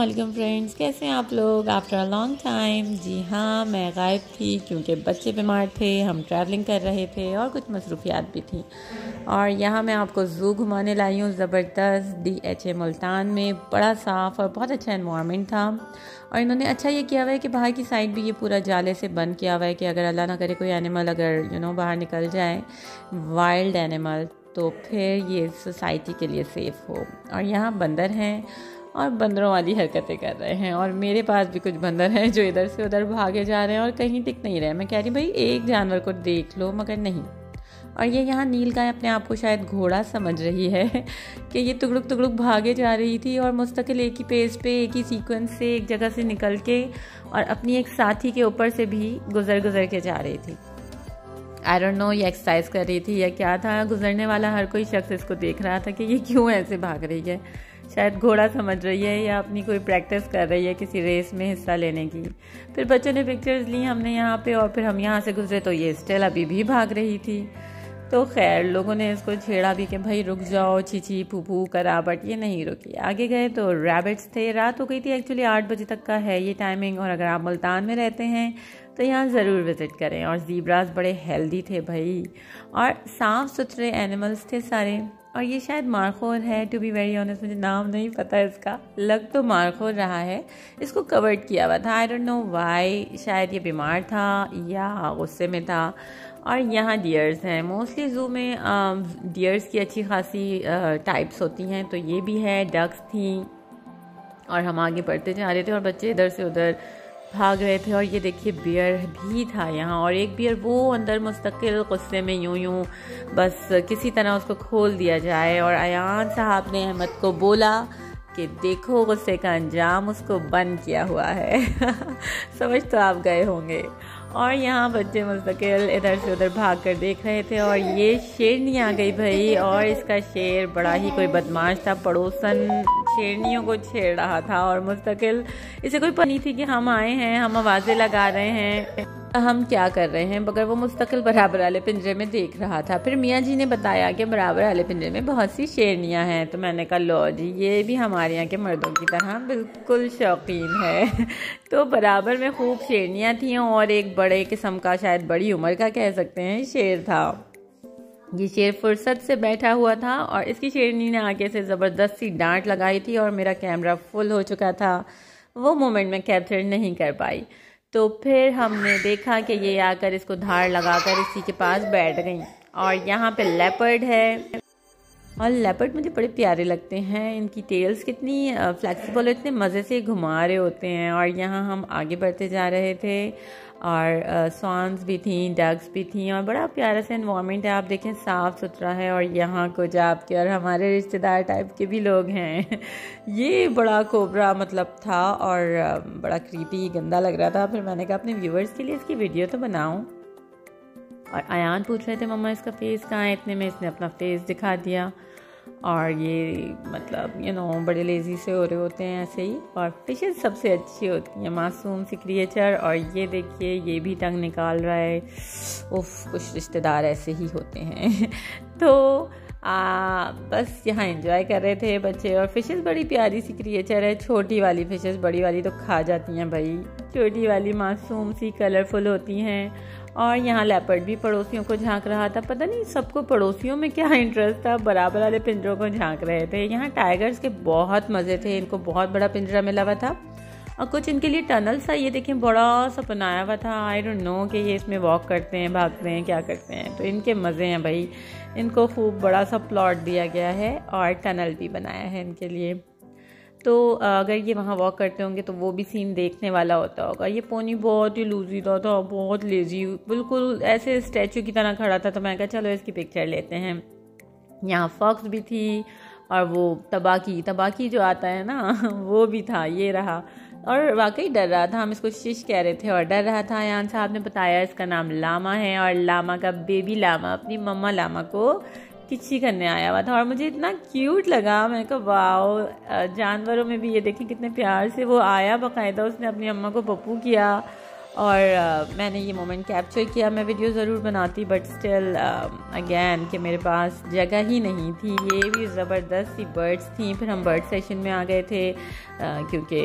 वालेकुम फ्रेंड्स, कैसे हैं आप लोग आफ्टर अ लॉन्ग टाइम। जी हाँ, मैं गायब थी क्योंकि बच्चे बीमार थे, हम ट्रैवलिंग कर रहे थे और कुछ मसरूफियात भी थी। और यहाँ मैं आपको ज़ू घुमाने लाई हूँ ज़बरदस्त DHA मुल्तान में। बड़ा साफ़ और बहुत अच्छा एनवायरनमेंट था। और इन्होंने अच्छा ये किया हुआ है कि बाहर की साइड भी ये पूरा जाले से बंद किया हुआ है कि अगर अल्लाह ना करे कोई एनिमल अगर बाहर निकल जाए, वाइल्ड एनिमल, तो फिर ये सोसाइटी के लिए सेफ़ हो। और यहाँ बंदर हैं और बंदरों वाली हरकतें कर रहे हैं। और मेरे पास भी कुछ बंदर हैं जो इधर से उधर भागे जा रहे हैं और कहीं टिक नहीं रहे। मैं कह रही भाई एक जानवर को देख लो, मगर नहीं। और ये यहाँ नील गाय अपने आप को शायद घोड़ा समझ रही है कि ये टुकड़ुक टुकड़ुक भागे जा रही थी और मुस्तकिल एक ही पेज पे एक ही सीक्वेंस से एक जगह से निकल के और अपनी एक साथी के ऊपर से भी गुजर के जा रही थी। आई डोंट नो ये एक्सरसाइज कर रही थी या क्या था। गुजरने वाला हर कोई शख्स इसको देख रहा था कि ये क्यों ऐसे भाग रही है। शायद घोड़ा समझ रही है या अपनी कोई प्रैक्टिस कर रही है किसी रेस में हिस्सा लेने की। फिर बच्चों ने पिक्चर्स ली हमने यहाँ पे और फिर हम यहाँ से गुजरे तो ये स्टिल अभी भी भाग रही थी। तो खैर लोगों ने इसको छेड़ा भी कि भाई रुक जाओ, चीची फूफू करा, बट ये नहीं रुकी। आगे गए तो रैबिट्स थे। रात हो गई थी, एक्चुअली 8 बजे तक का है ये टाइमिंग। और अगर आप मुल्तान में रहते हैं तो यहाँ ज़रूर विज़िट करें। और ज़ीब्रास बड़े हेल्दी थे भाई, और साफ़ सुथरे एनिमल्स थे सारे। और ये शायद मारखोर है, टू बी वेरी ऑनेस्ट मुझे नाम नहीं पता इसका, लग तो मारखोर रहा है। इसको कवर्ड किया हुआ था, आई डोंट नो वाई, शायद ये बीमार था या गुस्से में था। और यहाँ डियर्स हैं। मोस्टली ज़ू में डियर्स की अच्छी खासी टाइप्स होती हैं, तो ये भी है। डक्स थी और हम आगे बढ़ते जा रहे थे और बच्चे इधर से उधर भाग रहे थे। और ये देखिए बियर भी था यहाँ, और एक बियर वो अंदर मुस्तकिल गुस्से में यूं बस किसी तरह उसको खोल दिया जाए। और अयान साहब ने अहमद को बोला कि देखो गुस्से का अंजाम, उसको बंद किया हुआ है। समझ तो आप गए होंगे। और यहाँ बच्चे मुस्तकिल इधर से उधर भाग कर देख रहे थे। और ये शेरनी आ गई भाई, और इसका शेर बड़ा ही कोई बदमाश था, पड़ोसन शेरनियों को छेड़ रहा था। और मुस्तकिल इसे कोई पता नहीं थी कि हम आए हैं, हम आवाज़ें लगा रहे हैं, हम क्या कर रहे हैं, मगर वो मुस्तकिल बराबर वाले पिंजरे में देख रहा था। फिर मियाँ जी ने बताया कि बराबर वाले पिंजरे में बहुत सी शेरनियाँ हैं। तो मैंने कहा लो जी, ये भी हमारे यहाँ के मर्दों की तरह बिल्कुल शौकीन है। तो बराबर में खूब शेरनियाँ थीं और एक बड़े किस्म का, शायद बड़ी उम्र का कह सकते हैं, शेर था। ये शेर फुर्सत से बैठा हुआ था और इसकी शेरनी ने आगे से ज़बरदस्त सी डांट लगाई थी और मेरा कैमरा फुल हो चुका था, वो मोमेंट में कैप्चर नहीं कर पाई। तो फिर हमने देखा कि ये आकर इसको धार लगाकर इसी के पास बैठ गई। और यहाँ पे लेपर्ड है, और लेपर्ड मुझे बड़े प्यारे लगते हैं। इनकी टेल्स कितनी फ्लेक्सिबल, इतने मज़े से घुमा रहे होते हैं। और यहाँ हम आगे बढ़ते जा रहे थे और स्वान्स भी थी, डग्स भी थी, और बड़ा प्यारा सा एनवायरनमेंट है। आप देखें साफ़ सुथरा है। और यहाँ कुछ आपके और हमारे रिश्तेदार टाइप के भी लोग हैं। ये बड़ा कोबरा मतलब था और बड़ा क्रीपी गंदा लग रहा था। फिर मैंने कहा अपने व्यूवर्स के लिए इसकी वीडियो तो बनाऊँ। और अयान पूछ रहे थे मम्मा इसका फेस कहाँ है, इतने में इसने अपना फेस दिखा दिया। और ये मतलब बड़े लेज़ी से हो रहे होते हैं ऐसे ही। और फिशेस सबसे अच्छी होती हैं, मासूम सी क्रिएचर। और ये देखिए ये भी टंग निकाल रहा है। उफ, कुछ रिश्तेदार ऐसे ही होते हैं। तो बस यहाँ एंजॉय कर रहे थे बच्चे। और फिशेस बड़ी प्यारी सी क्रिएचर है, छोटी वाली फिशेस, बड़ी वाली तो खा जाती हैं भाई। छोटी वाली मासूम सी कलरफुल होती हैं। और यहाँ लेपर्ड भी पड़ोसियों को झांक रहा था। पता नहीं सबको पड़ोसियों में क्या इंटरेस्ट था, बराबर वाले पिंजरों को झांक रहे थे। यहाँ टाइगर्स के बहुत मज़े थे, इनको बहुत बड़ा पिंजरा मिला हुआ था। और कुछ इनके लिए टनल सा, ये देखें बड़ा सा बनाया हुआ था। आई डोंट नो कि ये इसमें वॉक करते हैं, भागते हैं, क्या करते हैं। तो इनके मज़े हैं भाई। इनको खूब बड़ा सा प्लॉट दिया गया है और टनल भी बनाया है इनके लिए। तो अगर ये वहाँ वॉक करते होंगे तो वो भी सीन देखने वाला होता होगा। ये पोनी बहुत ही लूजीदा था, बहुत लेजी, बिल्कुल ऐसे स्टैचू की तरह खड़ा था। तो मैं कहा चलो इसकी पिक्चर लेते हैं। यहाँ फॉक्स भी थी और वो तबाकी जो आता है ना वो भी था, ये रहा। और वाकई डर रहा था, हम इसको शिश कह रहे थे और डर रहा था। यान साहब ने बताया इसका नाम लामा है और लामा का बेबी लामा अपनी मम्मा लामा को किच्ची करने आया हुआ था। और मुझे इतना क्यूट लगा, मैंने कहा वाओ, जानवरों में भी ये देखें कितने प्यार से वो आया, बाकायदा उसने अपनी अम्मा को पप्पू किया और मैंने ये मोमेंट कैप्चर किया। मैं वीडियो ज़रूर बनाती बट स्टिल अगेन कि मेरे पास जगह ही नहीं थी। ये भी ज़बरदस्त सी बर्ड्स थी। फिर हम बर्ड सेशन में आ गए थे क्योंकि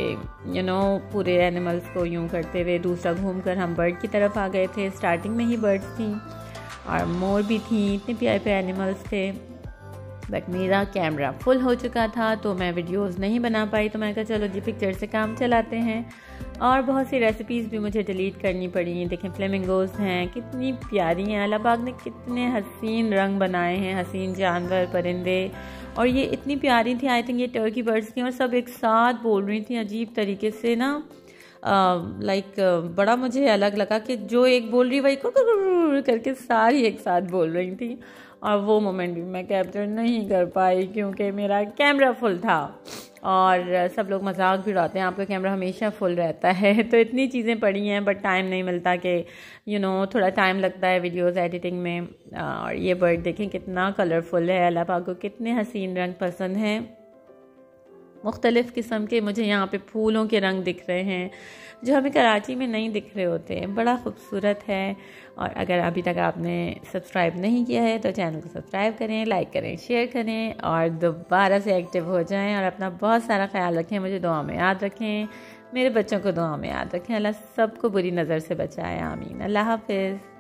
पूरे एनिमल्स को यूं करते हुए दूसरा घूम कर हम बर्ड की तरफ आ गए थे। स्टार्टिंग में ही बर्ड्स थी और मोर भी थी, इतने प्यारे प्यारे एनिमल्स थे। बट मेरा कैमरा फुल हो चुका था तो मैं वीडियोस नहीं बना पाई। तो मैं कहा चलो जी पिक्चर से काम चलाते हैं। और बहुत सी रेसिपीज़ भी मुझे डिलीट करनी पड़ी। देखें फ्लेमिंगोज हैं, कितनी प्यारी हैं। अल्लाह पाक ने कितने हसीन रंग बनाए हैं, हसीन जानवर परिंदे। और ये इतनी प्यारी थी, आई थिंक ये टर्की बर्ड्स थी और सब एक साथ बोल रही थी अजीब तरीके से ना। बड़ा मुझे अलग लगा कि जो एक बोल रही वही करके सारी एक साथ बोल रही थी। और वो मोमेंट भी मैं कैप्चर नहीं कर पाई क्योंकि मेरा कैमरा फुल था। और सब लोग मजाक भी उड़ाते हैं आपका कैमरा हमेशा फुल रहता है। तो इतनी चीज़ें पड़ी हैं बट टाइम नहीं मिलता कि थोड़ा टाइम लगता है वीडियोस एडिटिंग में। और ये बर्ड देखें कितना कलरफुल है। अल्लाह पाक को कितने हसीन रंग पसंद हैं, मुख्तलिफ़ किस्म के। मुझे यहाँ पे फूलों के रंग दिख रहे हैं जो हमें कराची में नहीं दिख रहे होते हैं। बड़ा खूबसूरत है। और अगर अभी तक आपने सब्सक्राइब नहीं किया है तो चैनल को सब्सक्राइब करें, लाइक करें, शेयर करें और दोबारा से एक्टिव हो जाएं। और अपना बहुत सारा ख्याल रखें, मुझे दुआ में याद रखें, मेरे बच्चों को दुआ में याद रखें। अल्लाह सबको बुरी नज़र से बचाए, आमीन। अल्लाह हाफिज़।